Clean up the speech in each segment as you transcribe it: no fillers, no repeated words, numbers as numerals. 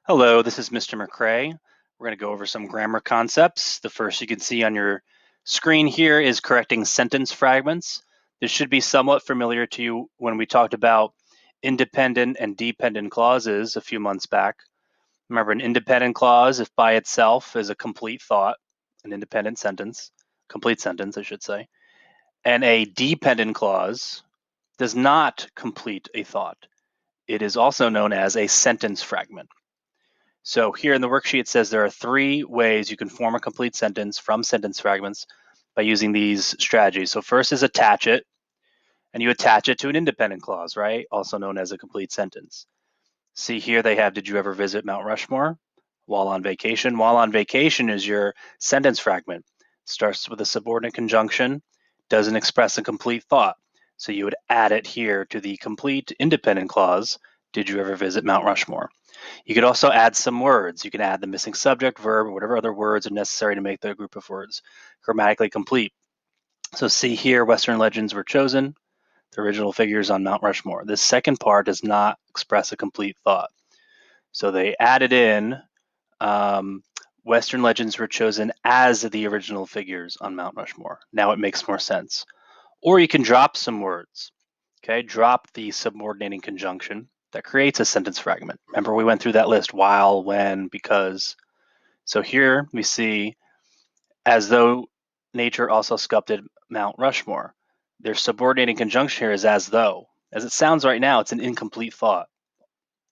Hello, this is Mr. McCrae. We're going to go over some grammar concepts. The first you can see on your screen here is correcting sentence fragments. This should be somewhat familiar to you when we talked about independent and dependent clauses a few months back. Remember, an independent clause, if by itself, is a complete thought, an independent sentence, complete sentence, I should say. And a dependent clause does not complete a thought. It is also known as a sentence fragment. So here in the worksheet, it says there are 3 ways you can form a complete sentence from sentence fragments by using these strategies. So first is attach it, and you attach it to an independent clause, right? Also known as a complete sentence. See here they have, did you ever visit Mount Rushmore? While on vacation. While on vacation is your sentence fragment. Starts with a subordinate conjunction, doesn't express a complete thought. So you would add it here to the complete independent clause, did you ever visit Mount Rushmore? You could also add some words. You can add the missing subject, verb, or whatever other words are necessary to make the group of words grammatically complete. So see here, Western legends were chosen, the original figures on Mount Rushmore. This second part does not express a complete thought. So they added in Western legends were chosen as the original figures on Mount Rushmore. Now it makes more sense. Or you can drop some words. Okay, drop the subordinating conjunction that creates a sentence fragment. Remember, we went through that list: while, when, because. So here we see, as though nature also sculpted Mount Rushmore. Their subordinating conjunction here is as though. As it sounds right now, it's an incomplete thought,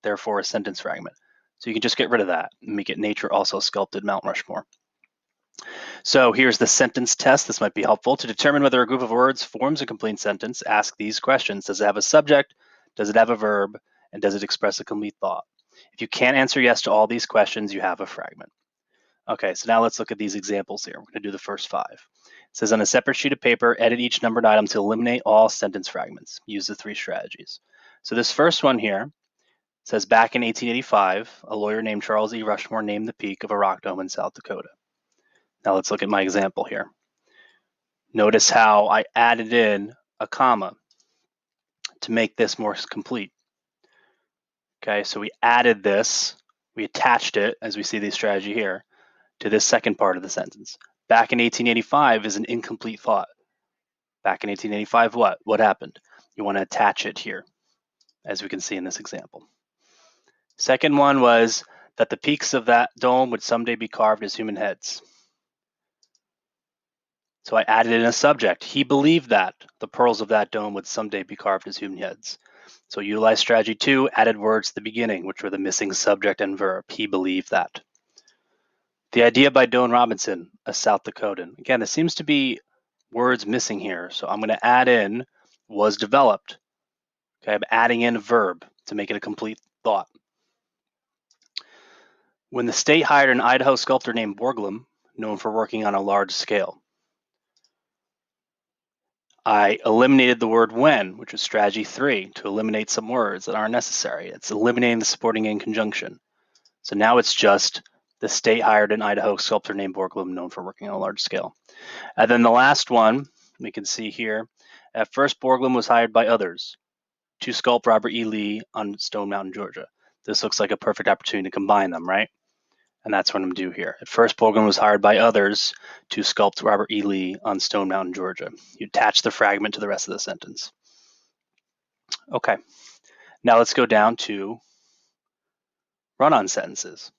therefore a sentence fragment. So you can just get rid of that and make it nature also sculpted Mount Rushmore. So here's the sentence test. This might be helpful. To determine whether a group of words forms a complete sentence, ask these questions. Does it have a subject? Does it have a verb? And does it express a complete thought? If you can't answer yes to all these questions, you have a fragment. Okay, so now let's look at these examples here. We're going to do the first 5. It says, on a separate sheet of paper, edit each numbered item to eliminate all sentence fragments. Use the 3 strategies. So this first one here says, back in 1885, a lawyer named Charles E. Rushmore named the peak of a rock dome in South Dakota. Now let's look at my example here. Notice how I added in a comma to make this more complete. Okay, so we added this, we attached it, as we see the strategy here, to this second part of the sentence. Back in 1885 is an incomplete thought. Back in 1885, what? What happened? You want to attach it here, as we can see in this example. Second one was that the peaks of that dome would someday be carved as human heads. So I added in a subject. He believed that the pearls of that dome would someday be carved as human heads. So utilize strategy 2, added words at the beginning, which were the missing subject and verb. He believed that. The idea by Don Robinson, a South Dakotan. Again, there seems to be words missing here. So I'm going to add in was developed. Okay, I'm adding in a verb to make it a complete thought. When the state hired an Idaho sculptor named Borglum, known for working on a large scale. I eliminated the word when, which is strategy 3, to eliminate some words that aren't necessary. It's eliminating the supporting in conjunction. So now it's just the state hired an Idaho sculptor named Borglum, known for working on a large scale. And then the last one, we can see here, at first Borglum was hired by others to sculpt Robert E. Lee on Stone Mountain, Georgia. This looks like a perfect opportunity to combine them, right? And that's what I'm going to do here. At first, Borglum was hired by others to sculpt Robert E. Lee on Stone Mountain, Georgia. You attach the fragment to the rest of the sentence. Okay, now let's go down to run-on sentences.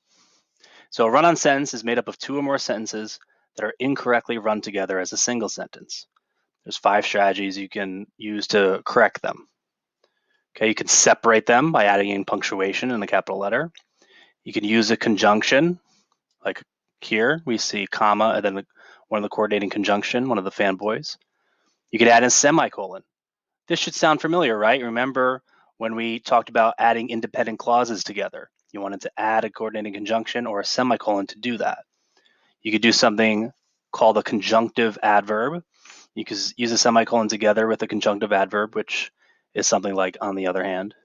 So a run-on sentence is made up of 2 or more sentences that are incorrectly run together as a single sentence. There's 5 strategies you can use to correct them. Okay, you can separate them by adding in punctuation in a capital letter. You can use a conjunction, like here we see comma and then one of the coordinating conjunction, one of the fanboys. You could add a semicolon. This should sound familiar, right? Remember when we talked about adding independent clauses together? You wanted to add a coordinating conjunction or a semicolon to do that. You could do something called a conjunctive adverb. You could use a semicolon together with a conjunctive adverb, which is something like on the other hand.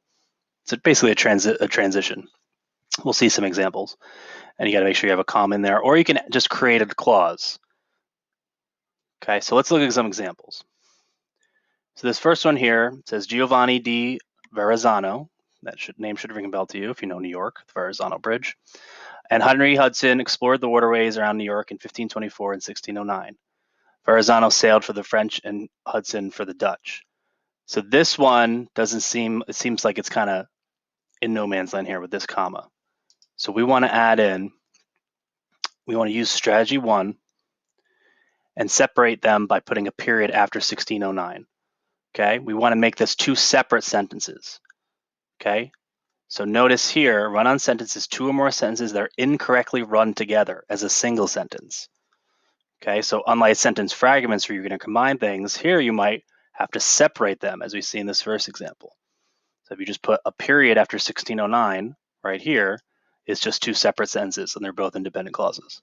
It's basically a transition. We'll see some examples. And you got to make sure you have a comma in there, or you can just create a clause. Okay, so let's look at some examples. So this first one here says Giovanni di Verrazzano, Name should ring a bell to you if you know New York, the Verrazano Bridge. And Henry Hudson explored the waterways around New York in 1524 and 1609. Verrazano sailed for the French and Hudson for the Dutch. So this one it seems like it's kind of in no man's land here with this comma. So we want to use strategy 1 and separate them by putting a period after 1609. Okay, we want to make this 2 separate sentences. Okay, so notice here, run-on sentences, 2 or more sentences that are incorrectly run together as a single sentence. Okay, so unlike sentence fragments where you're going to combine things, here you might have to separate them, as we see in this first example. So if you just put a period after 1609 right here, it's just 2 separate sentences, and they're both independent clauses.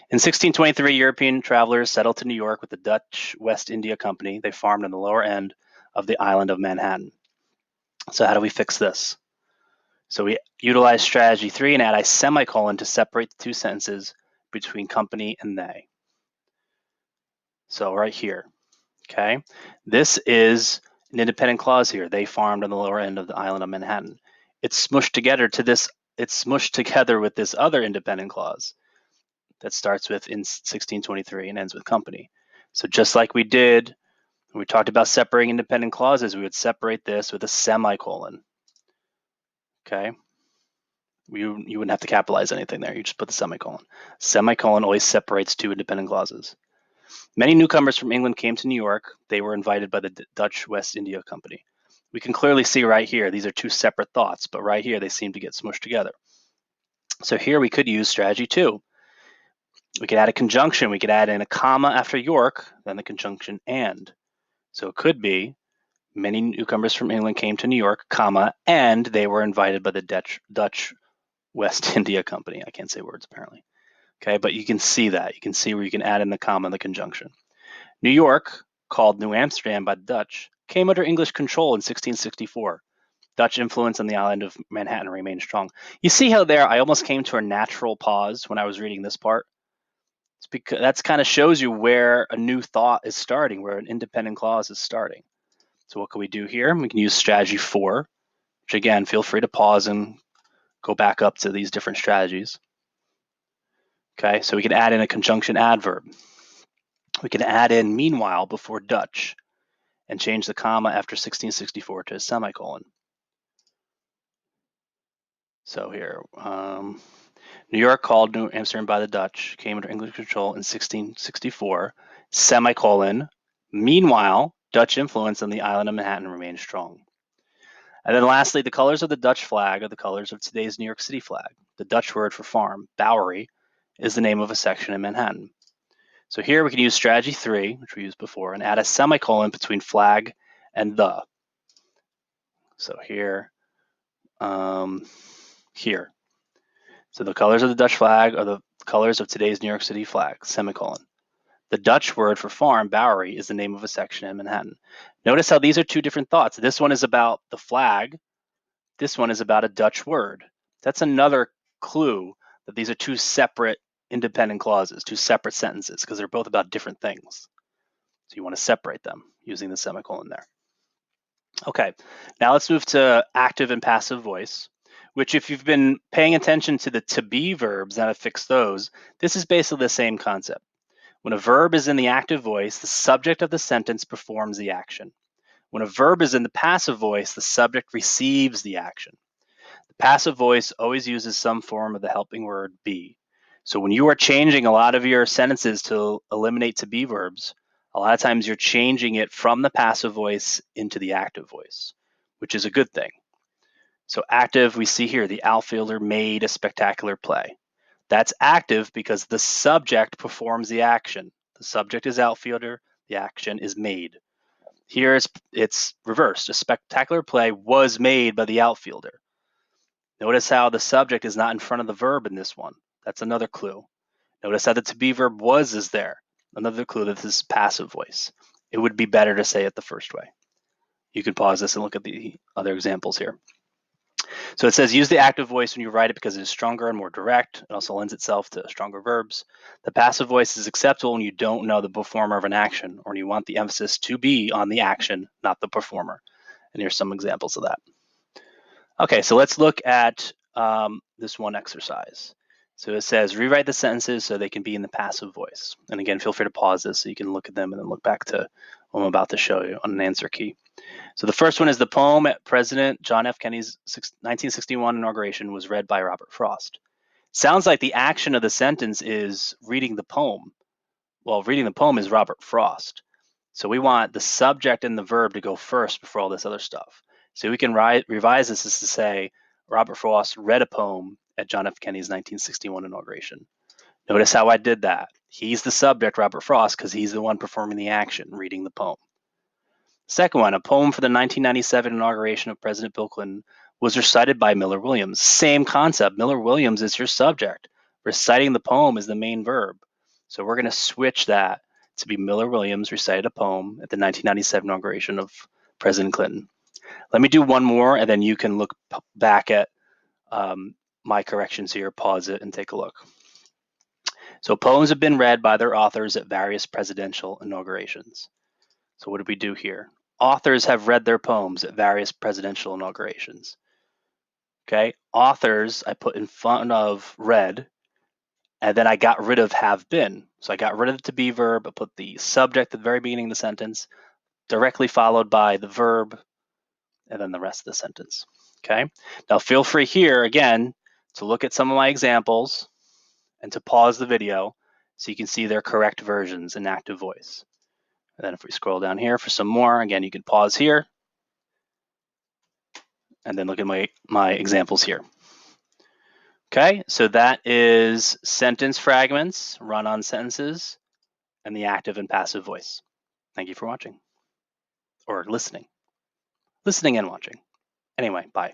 In 1623, European travelers settled to New York with the Dutch West India Company. They farmed on the lower end of the island of Manhattan. So how do we fix this? So we utilize strategy 3 and add a semicolon to separate the 2 sentences between company and they. So right here, okay? This is an independent clause here. They farmed on the lower end of the island of Manhattan. It's smushed together with this other independent clause that starts with in 1623 and ends with company. So just like we did when we talked about separating independent clauses, we would separate this with a semicolon. Okay? You wouldn't have to capitalize anything there. You just put the semicolon. Semicolon always separates 2 independent clauses. Many newcomers from England came to New York. They were invited by the Dutch West India Company. We can clearly see right here, these are 2 separate thoughts, but right here they seem to get smushed together. So here we could use strategy 2. We could add a conjunction. We could add in a comma after York, then the conjunction and. So it could be many newcomers from England came to New York, comma, and they were invited by the Dutch West India Company. I can't say words apparently. Okay, but you can see that. You can see where you can add in the comma and the conjunction. New York, called New Amsterdam by the Dutch, came under English control in 1664. Dutch influence on the island of Manhattan remained strong. You see how there I almost came to a natural pause when I was reading this part? It's because that kind of shows you where a new thought is starting, where an independent clause is starting. So what can we do here? We can use strategy 4, which again, feel free to pause and go back up to these different strategies. Okay, so we can add in a conjunction adverb. We can add in meanwhile before Dutch and change the comma after 1664 to a semicolon. So here, New York, called New Amsterdam by the Dutch, came under English control in 1664, semicolon. Meanwhile, Dutch influence on the island of Manhattan remained strong. And then lastly, the colors of the Dutch flag are the colors of today's New York City flag. The Dutch word for farm, Bowery, is the name of a section in Manhattan. So here we can use strategy 3, which we used before, and add a semicolon between flag and the. So here, here. So the colors of the Dutch flag are the colors of today's New York City flag, semicolon. The Dutch word for farm, Bowery, is the name of a section in Manhattan. Notice how these are 2 different thoughts. This one is about the flag. This one is about a Dutch word. That's another clue that these are 2 separate independent clauses, 2 separate sentences, because they're both about different things. So you want to separate them using the semicolon there. Okay, now let's move to active and passive voice, which if you've been paying attention to the to be verbs and affix those, this is basically the same concept. When a verb is in the active voice, the subject of the sentence performs the action. When a verb is in the passive voice, the subject receives the action. The passive voice always uses some form of the helping word be. So when you are changing a lot of your sentences to eliminate to be verbs, a lot of times you're changing it from the passive voice into the active voice, which is a good thing. So active, we see here, the outfielder made a spectacular play. That's active because the subject performs the action. The subject is outfielder, the action is made. Here it's reversed. A spectacular play was made by the outfielder. Notice how the subject is not in front of the verb in this one. That's another clue. Notice how the to be verb was is there. Another clue that this is passive voice. It would be better to say it the first way. You can pause this and look at the other examples here. So it says use the active voice when you write it because it is stronger and more direct. It also lends itself to stronger verbs. The passive voice is acceptable when you don't know the performer of an action or when you want the emphasis to be on the action, not the performer. And here's some examples of that. Okay, so let's look at this one exercise. So it says rewrite the sentences so they can be in the passive voice. And again, feel free to pause this so you can look at them and then look back to what I'm about to show you on an answer key. So the first one is the poem at President John F. Kennedy's 1961 inauguration was read by Robert Frost. Sounds like the action of the sentence is reading the poem. Well, reading the poem is Robert Frost. So we want the subject and the verb to go first before all this other stuff. So we can revise this as to say, Robert Frost read a poem at John F. Kennedy's 1961 inauguration. Notice how I did that. He's the subject, Robert Frost, because he's the one performing the action, reading the poem. Second one, a poem for the 1997 inauguration of President Bill Clinton was recited by Miller Williams. Same concept. Miller Williams is your subject. Reciting the poem is the main verb. So we're going to switch that to be Miller Williams recited a poem at the 1997 inauguration of President Clinton. Let me do one more, and then you can look back at my corrections here, pause it, and take a look. So poems have been read by their authors at various presidential inaugurations. So what did we do here? Authors have read their poems at various presidential inaugurations. Okay, authors I put in front of read, and then I got rid of have been. So I got rid of the to be verb, I put the subject at the very beginning of the sentence, directly followed by the verb, and then the rest of the sentence. Okay, now feel free here again to look at some of my examples and to pause the video so you can see their correct versions in active voice. And then if we scroll down here for some more, again, you can pause here and then look at my examples here. Okay, so that is sentence fragments, run-on sentences, and the active and passive voice. Thank you for watching, or listening and watching. Anyway, bye.